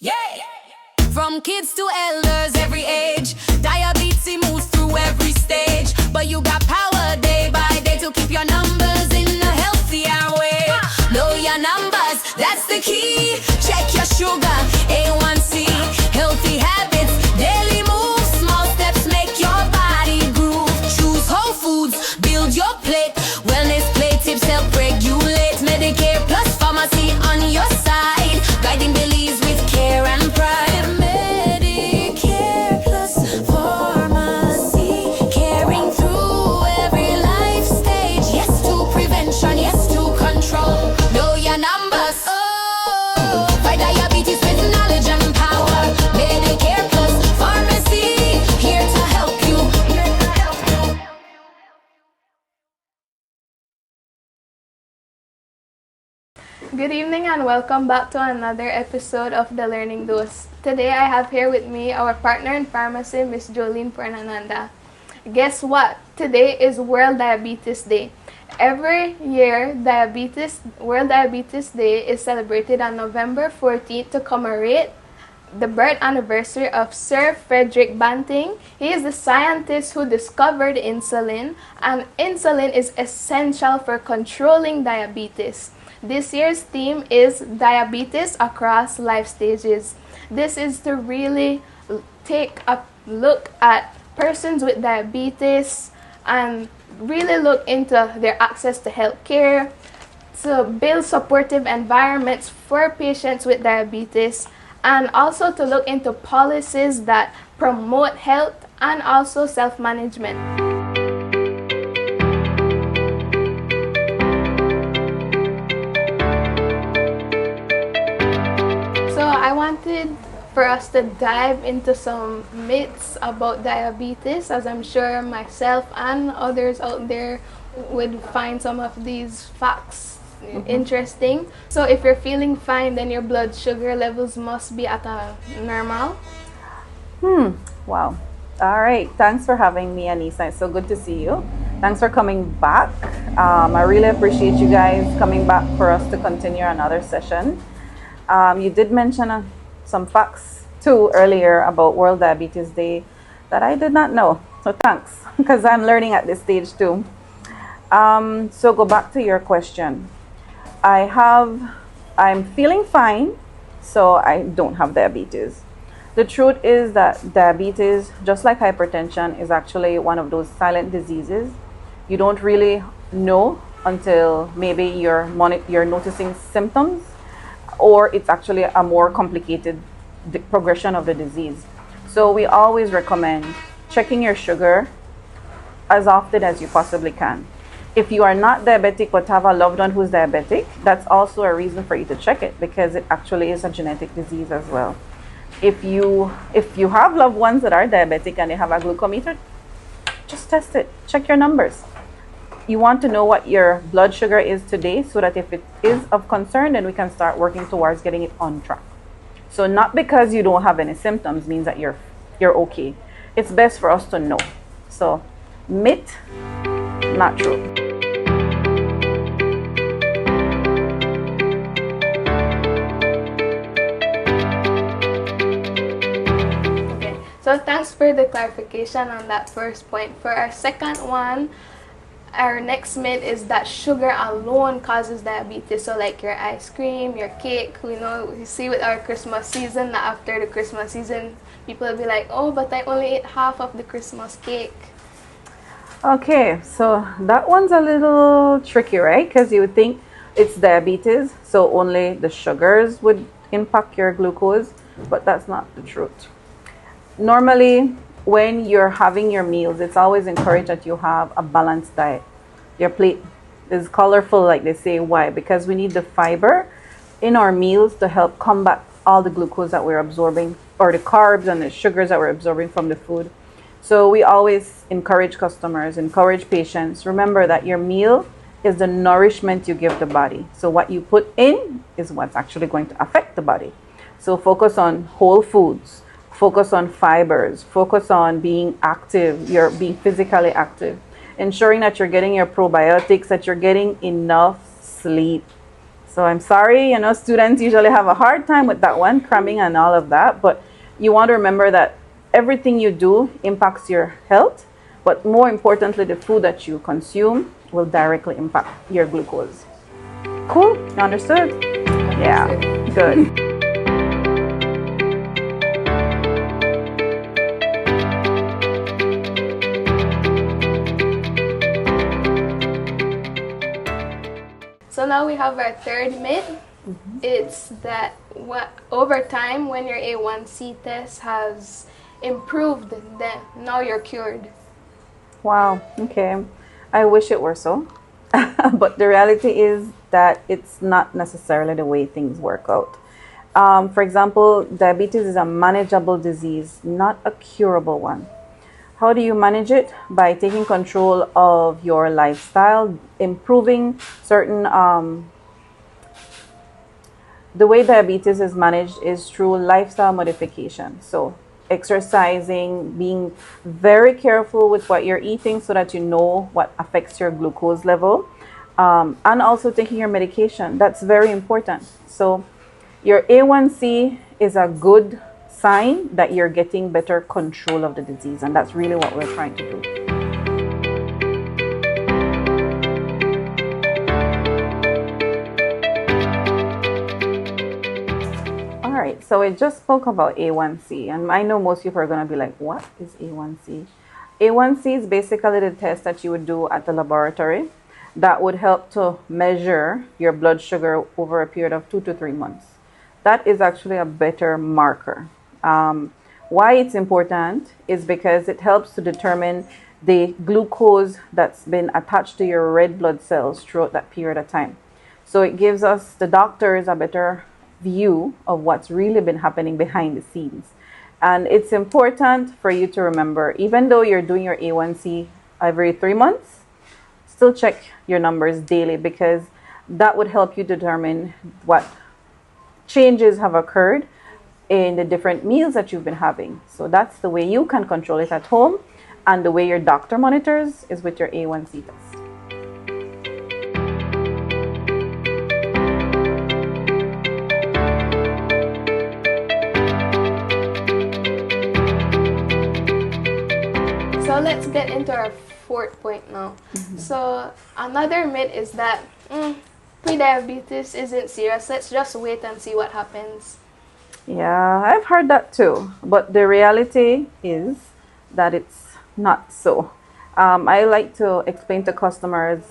Yeah! From kids to elders, every age, diabetes moves through every stage. But you got power day by day to keep your numbers in a healthier way. Know your numbers, that's the key. Check your sugar, A1C, healthy habits, daily moves, small steps make your body groove. Choose whole foods, build your plate. Wellness play tips help regulate. Medicare plus pharmacy on your side, guiding Belize with care and pride. Medicare plus pharmacy, caring through every life stage. Yes to prevention, yes to control. Know your numbers. Oh, fight diabetes with knowledge and power. Medicare plus pharmacy, here to help you. Here to help you. Good evening and welcome back to another episode of The Learning Dose. Today I have here with me our partner in pharmacy, Miss Jolene Fernanda. Guess what? Today is World Diabetes Day. Every year, World Diabetes Day is celebrated on November 14th to commemorate the birth anniversary of Sir Frederick Banting. He is the scientist who discovered insulin, and insulin is essential for controlling diabetes. This year's theme is Diabetes Across Life Stages. This is to really take a look at persons with diabetes and really look into their access to health care, to build supportive environments for patients with diabetes, and also to look into policies that promote health and also self-management. So I wanted for us to dive into some myths about diabetes, as I'm sure myself and others out there would find some of these facts interesting. So if you're feeling fine, then your blood sugar levels must be at a normal. Wow. All right. Thanks for having me, Anissa. It's so good to see you. Thanks for coming back. I really appreciate you guys coming back for us to continue another session. You did mention some facts too earlier about World Diabetes Day that I did not know. So thanks, because I'm learning at this stage too. So go back to your question. I'm feeling fine, so I don't have diabetes. The truth is that diabetes, just like hypertension, is actually one of those silent diseases. You don't really know until maybe you're noticing symptoms, or it's actually a more complicated progression of the disease. So we always recommend checking your sugar as often as you possibly can. If you are not diabetic but have a loved one who's diabetic, that's also a reason for you to check it, because it actually is a genetic disease as well. If you have loved ones that are diabetic and they have a glucometer, just test it. Check your numbers. You want to know what your blood sugar is today, so that if it is of concern, then we can start working towards getting it on track. So not because you don't have any symptoms means that you're okay. It's best for us to know. So myth, not true. Okay, so thanks for the clarification on that first point. For our second one, our next myth is that sugar alone causes diabetes. So like your ice cream, your cake, you see with our Christmas season, that after the Christmas season, people will be like, oh, but I only ate half of the Christmas cake. Okay, so that one's a little tricky, right? Because you would think it's diabetes, so only the sugars would impact your glucose, but that's not the truth. Normally, when you're having your meals, it's always encouraged that you have a balanced diet. Your plate is colorful, like they say. Why? Because we need the fiber in our meals to help combat all the glucose that we're absorbing, or the carbs and the sugars that we're absorbing from the food. So we always encourage customers, encourage patients, remember that your meal is the nourishment you give the body. So what you put in is what's actually going to affect the body. So focus on whole foods, focus on fibers, focus on being active, you're being physically active, ensuring that you're getting your probiotics, that you're getting enough sleep. So I'm sorry, you know, students usually have a hard time with that one, cramming and all of that. But you want to remember that everything you do impacts your health. But more importantly, the food that you consume will directly impact your glucose. Cool? You understood? Yeah, good. So now we have our third myth. It's that over time, when your A1C test has improved, then now you're cured. Wow, okay. I wish it were so. But the reality is that it's not necessarily the way things work out. For example, diabetes is a manageable disease, not a curable one. How do you manage it? By taking control of your lifestyle, improving certain the way diabetes is managed is through lifestyle modification. So exercising, being very careful with what you're eating so that you know what affects your glucose level, and also taking your medication. That's very important. So your A1C is a good sign that you're getting better control of the disease, and that's really what we're trying to do. All right, so we just spoke about A1C, and I know most people are going to be like, what is A1C? A1C is basically the test that you would do at the laboratory that would help to measure your blood sugar over a period of 2 to 3 months. That is actually a better marker. Why it's important is because it helps to determine the glucose that's been attached to your red blood cells throughout that period of time. So it gives us, the doctors, a better view of what's really been happening behind the scenes. And it's important for you to remember, even though you're doing your A1C every 3 months, still check your numbers daily, because that would help you determine what changes have occurred in the different meals that you've been having. So that's the way you can control it at home, and the way your doctor monitors is with your A1C test. So let's get into our fourth point now. So another myth is that pre-diabetes isn't serious. Let's just wait and see what happens. Yeah, I've heard that too. But the reality is that it's not so. I like to explain to customers,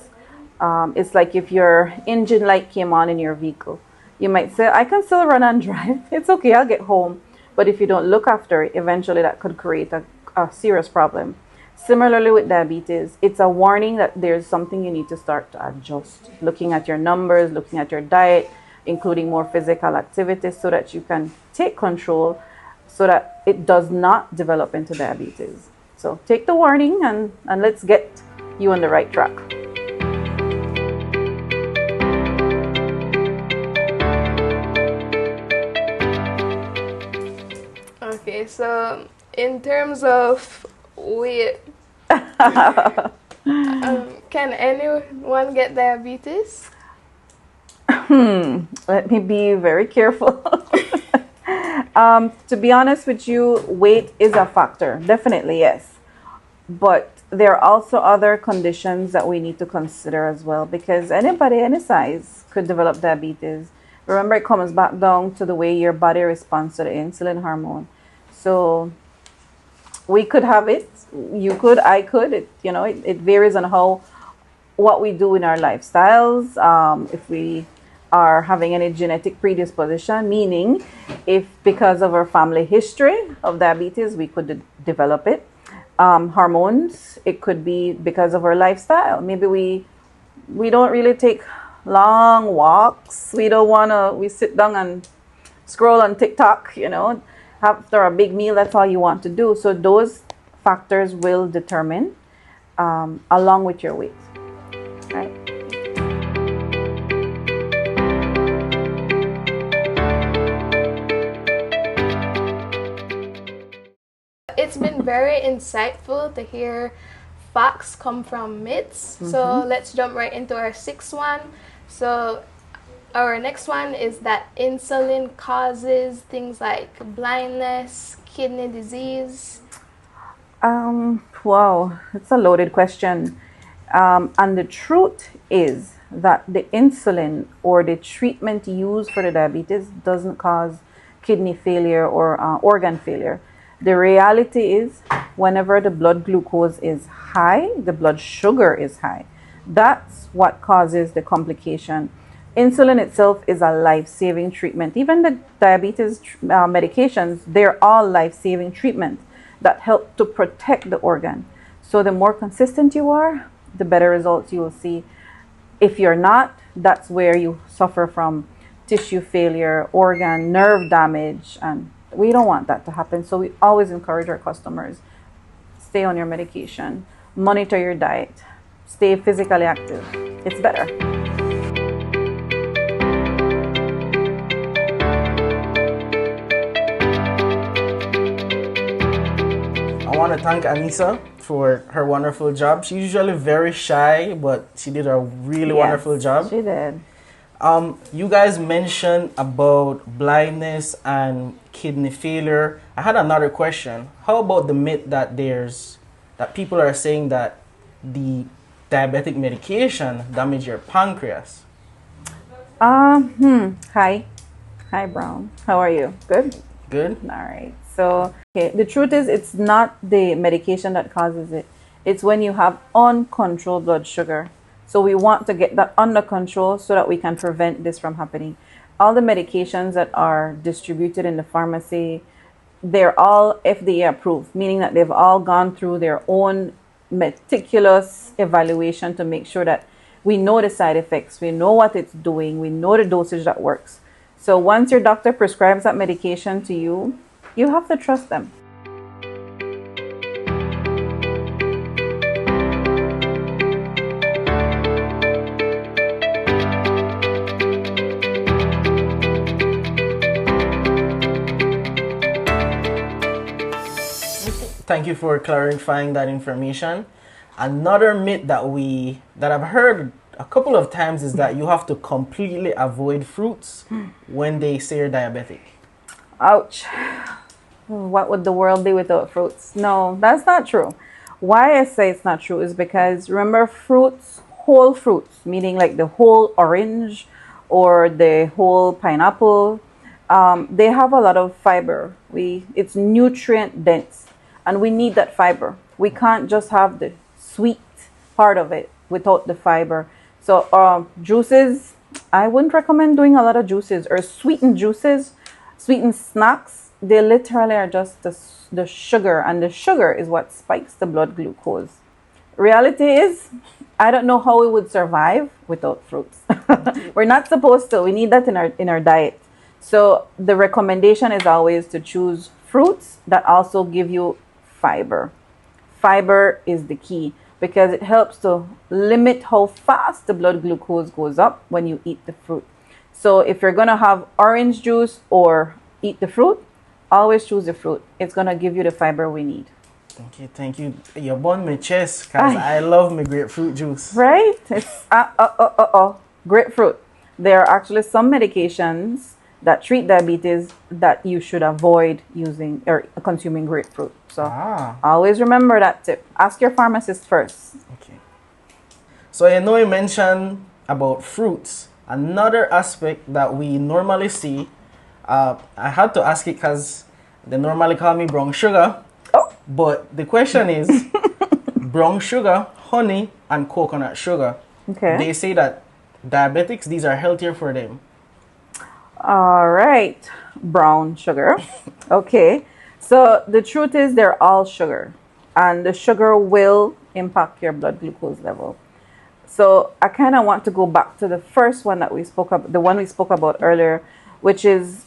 it's like if your engine light came on in your vehicle. You might say, I can still run and drive. It's okay, I'll get home. But if you don't look after it, eventually that could create a serious problem. Similarly with diabetes, it's a warning that there's something you need to start to adjust. Looking at your numbers, looking at your diet, including more physical activities, so that you can take control so that it does not develop into diabetes. So take the warning and let's get you on the right track. Okay, so in terms of weight, can anyone get diabetes? Let me be very careful. To be honest with you, weight is a factor. Definitely, yes. But there are also other conditions that we need to consider as well, because anybody, any size, could develop diabetes. Remember, it comes back down to the way your body responds to the insulin hormone. So we could have it, you could, I could. It varies on what we do in our lifestyles. If we are having any genetic predisposition, meaning if because of our family history of diabetes, we could develop it. Hormones, it could be because of our lifestyle. Maybe we don't really take long walks. We sit down and scroll on TikTok, after a big meal, that's all you want to do. So those factors will determine along with your weight, right? It's been very insightful to hear facts come from myths. So let's jump right into our sixth one. So Our next one is that insulin causes things like blindness, kidney disease. Wow, it's a loaded question. And the truth is that the insulin or the treatment used for the diabetes doesn't cause kidney failure or organ failure. The reality is, whenever the blood glucose is high, the blood sugar is high. That's what causes the complication. Insulin itself is a life-saving treatment. Even the diabetes medications, they're all life-saving treatment that help to protect the organ. So the more consistent you are, the better results you will see. If you're not, that's where you suffer from tissue failure, organ, nerve damage, and we don't want that to happen. So we always encourage our customers, stay on your medication, monitor your diet, stay physically active. It's better. I want to thank Anissa for her wonderful job. She's usually very shy, but she did a really wonderful job. She did. You guys mentioned about blindness and kidney failure. I had another question. How about the myth that people are saying that the diabetic medication damage your pancreas? Hi, Brown. How are you? Good. Good. All right. So, okay, the truth is, it's not the medication that causes it. It's when you have uncontrolled blood sugar. So we want to get that under control so that we can prevent this from happening. All the medications that are distributed in the pharmacy, they're all FDA approved, meaning that they've all gone through their own meticulous evaluation to make sure that we know the side effects, we know what it's doing, we know the dosage that works. So once your doctor prescribes that medication to you, you have to trust them. Thank you for clarifying that information. Another myth that I've heard a couple of times is that you have to completely avoid fruits when they say you're diabetic. Ouch. What would the world be without fruits? No, that's not true. Why I say it's not true is because remember, fruits, whole fruits, meaning like the whole orange or the whole pineapple, they have a lot of fiber. It's nutrient dense. And we need that fiber. We can't just have the sweet part of it without the fiber. So juices, I wouldn't recommend doing a lot of juices or sweetened juices, sweetened snacks. They literally are just the sugar, and the sugar is what spikes the blood glucose. Reality is, I don't know how we would survive without fruits. We're not supposed to. We need that in our diet. So the recommendation is always to choose fruits that also give you fiber. Fiber is the key because it helps to limit how fast the blood glucose goes up when you eat the fruit. So if you're going to have orange juice or eat the fruit, always choose the fruit. It's going to give you the fiber we need. Okay, thank you. You burn my chest because I love my grapefruit juice. Right? It's grapefruit. There are actually some medications that treat diabetes that you should avoid using or consuming grapefruit. So always remember that tip. Ask your pharmacist first. Okay. So I know you mentioned about fruits. Another aspect that we normally see, I had to ask it because they normally call me brown sugar. Oh. But the question is, brown sugar, honey, and coconut sugar. Okay. They say that diabetics, these are healthier for them. All right, brown sugar. Okay, so the truth is they're all sugar, and the sugar will impact your blood glucose level. So I kind of want to go back to the first one that we spoke about, the one we spoke about earlier, which is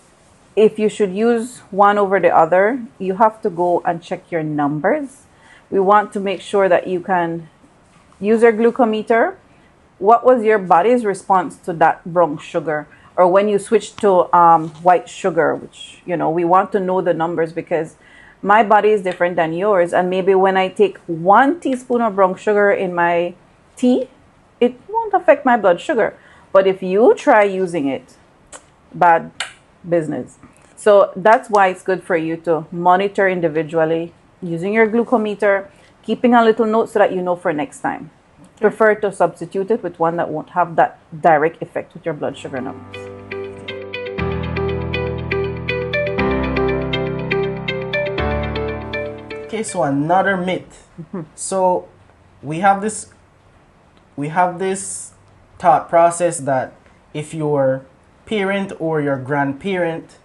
if you should use one over the other, you have to go and check your numbers. We want to make sure that you can use your glucometer. What was your body's response to that brown sugar? Or when you switch to white sugar, which, we want to know the numbers because my body is different than yours. And maybe when I take 1 teaspoon of brown sugar in my tea, it won't affect my blood sugar. But if you try using it, bad business. So that's why it's good for you to monitor individually using your glucometer, keeping a little note so that you know for next time. Prefer to substitute it with one that won't have that direct effect with your blood sugar numbers. Okay, so another myth. So we have this thought process that if your parent or your grandparent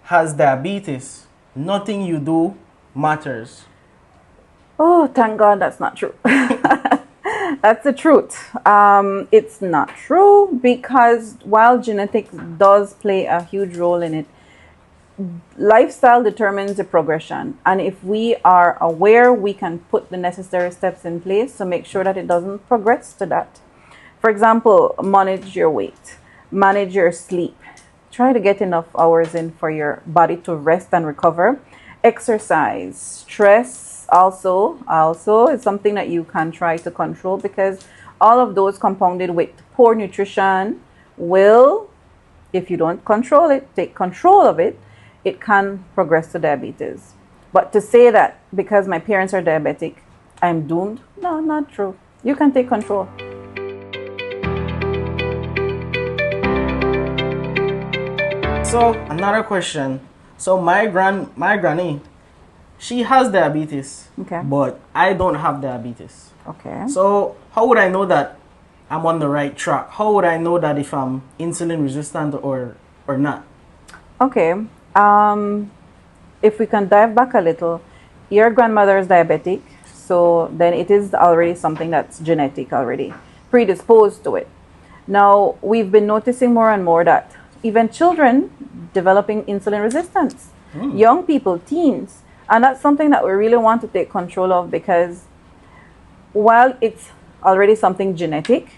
has diabetes, nothing you do matters. Oh, thank God that's not true. That's the truth. It's not true because while genetics does play a huge role in it, lifestyle determines the progression. And if we are aware, we can put the necessary steps in place to make sure that it doesn't progress to that. For example, manage your weight, manage your sleep. Try to get enough hours in for your body to rest and recover. Exercise, stress also is something that you can try to control because all of those compounded with poor nutrition will, if you don't control it, take control of it, it can progress to diabetes. But to say that because my parents are diabetic, I'm doomed, no, not true. You can take control. So another question. So my granny, she has diabetes, Okay. but I don't have diabetes. Okay. So how would I know that I'm on the right track? How would I know that if I'm insulin resistant or not? Okay. If we can dive back a little, your grandmother is diabetic, so then it is already something that's genetic already, predisposed to it. Now, we've been noticing more and more that even children developing insulin resistance, young people, teens, and that's something that we really want to take control of because while it's already something genetic,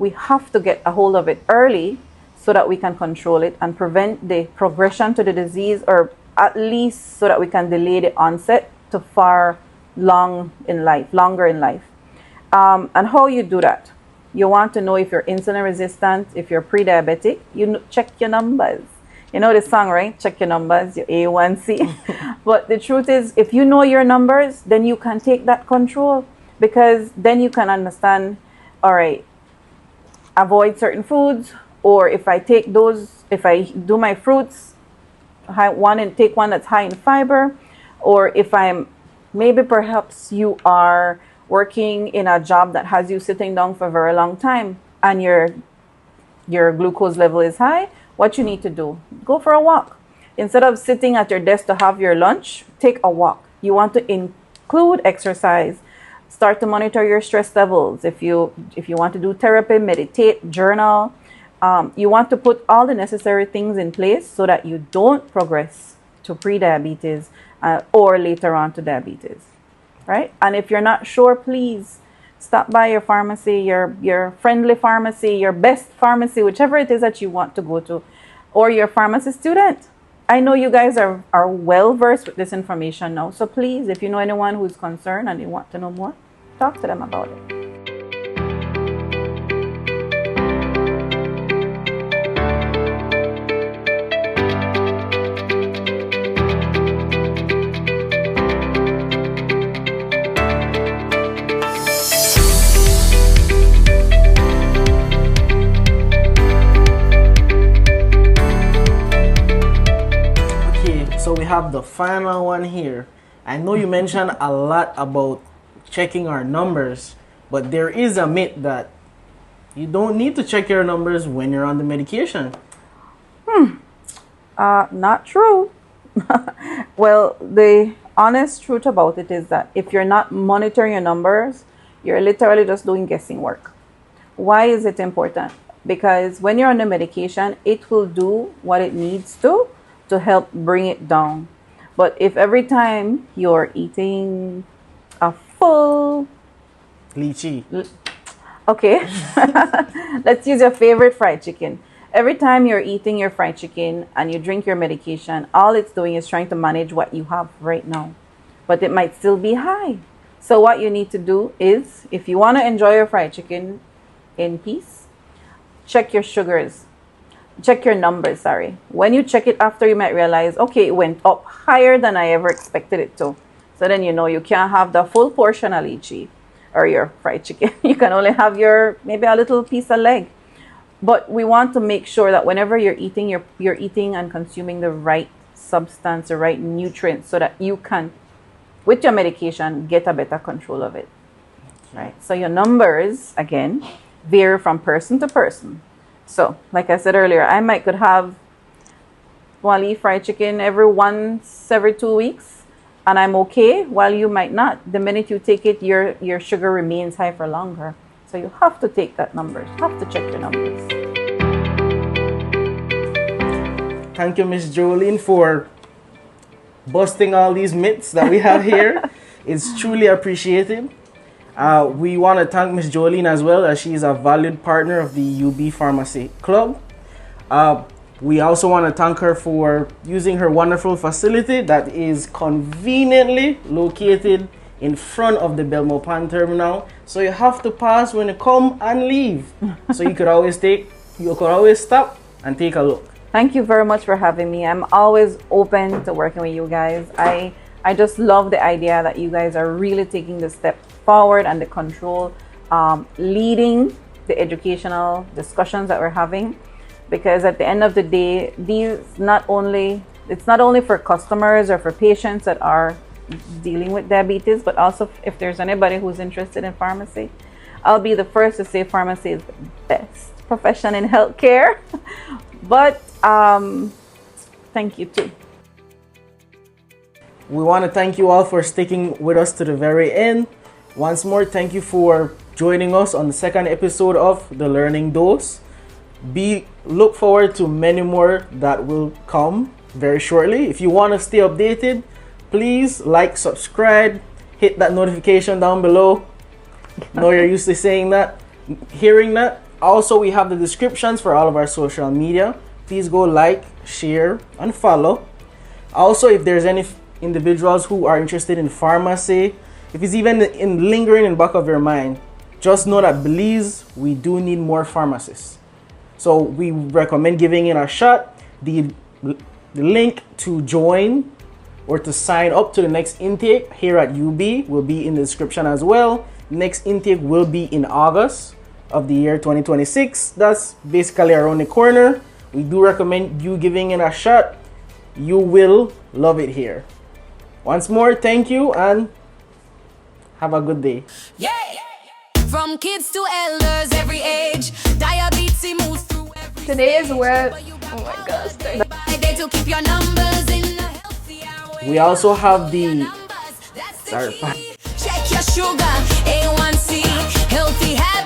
we have to get a hold of it early so that we can control it and prevent the progression to the disease, or at least so that we can delay the onset to longer in life. And how you do that? You want to know if you're insulin resistant, if you're pre-diabetic, check your numbers. You know the song, right? Check your numbers, your A1C. But the truth is, if you know your numbers, then you can take that control because then you can understand, all right, avoid certain foods, or if I do my fruits, take one that's high in fiber, or if maybe perhaps you are working in a job that has you sitting down for a very long time and your glucose level is high, what you need to do, go for a walk. Instead of sitting at your desk to have your lunch, take a walk. You want to include exercise. Start to monitor your stress levels. If you want to do therapy, meditate, journal, you want to put all the necessary things in place so that you don't progress to pre-diabetes or later on to diabetes, right? And if you're not sure, please stop by your pharmacy, your friendly pharmacy, your best pharmacy, whichever it is that you want to go to, or your pharmacy student. I know you guys are well versed with this information now, so please, if you know anyone who's concerned and they want to know more, talk to them about it. So we have the final one here. I know you mentioned a lot about checking our numbers, but there is a myth that you don't need to check your numbers when you're on the medication. Not true. Well, the honest truth about it is that if you're not monitoring your numbers, you're literally just doing guessing work. Why is it important? Because when you're on the medication, it will do what it needs to help bring it down. But if every time you're eating a full Lychee. Okay, let's use your favorite fried chicken. Every time you're eating your fried chicken and you drink your medication, all it's doing is trying to manage what you have right now. But it might still be high. So what you need to do is, if you want to enjoy your fried chicken in peace, check your sugars. Check your numbers, sorry. When you check it after, you might realize, okay, it went up higher than I ever expected it to. So then you know you can't have the full portion of lychee or your fried chicken. You can only have maybe a little piece of leg. But we want to make sure that whenever you're eating, you're eating and consuming the right substance, the right nutrients, so that you can, with your medication, get a better control of it. Right? So your numbers, again, vary from person to person. So, like I said earlier, I could have one leaf fried chicken every 2 weeks, and I'm okay, while you might not. The minute you take it, your sugar remains high for longer. So you have to take that numbers. You have to check your numbers. Thank you, Miss Jolene, for busting all these myths that we have here. It's truly appreciated. We want to thank Miss Jolene as well, as she is a valued partner of the UB Pharmacy Club. We also want to thank her for using her wonderful facility that is conveniently located in front of the Belmopan terminal. So you have to pass when you come and leave. So you could always stop and take a look. Thank you very much for having me. I'm always open to working with you guys. I just love the idea that you guys are really taking the step forward and the control, leading the educational discussions that we're having, because at the end of the day, it's not only for customers or for patients that are dealing with diabetes, but also if there's anybody who's interested in pharmacy, I'll be the first to say pharmacy is the best profession in healthcare. But thank you too. We want to thank you all for sticking with us to the very end. Once more, thank you for joining us on the second episode of The Learning Dose. Look forward to many more that will come very shortly. If you want to stay updated, please like, subscribe, hit that notification down below. Know you're used to saying that, hearing that. Also, we have the descriptions for all of our social media. Please go like, share, and follow. Also, if there's any individuals who are interested in pharmacy, if it's even lingering in the back of your mind, just know that Belize, we do need more pharmacists. So we recommend giving it a shot. The link to join or to sign up to the next intake here at UB will be in the description as well. Next intake will be in August of the year 2026. That's basically around the corner. We do recommend you giving it a shot. You will love it here. Once more, thank you and have a good day. Yeah. From kids to elders, every age, diabetes moves through every Today is stage. where, But you oh my got gosh, day by day to keep your numbers in a healthier way. We also have the Numbers, that's the sorry. key. Check your sugar, A1C, healthy habits.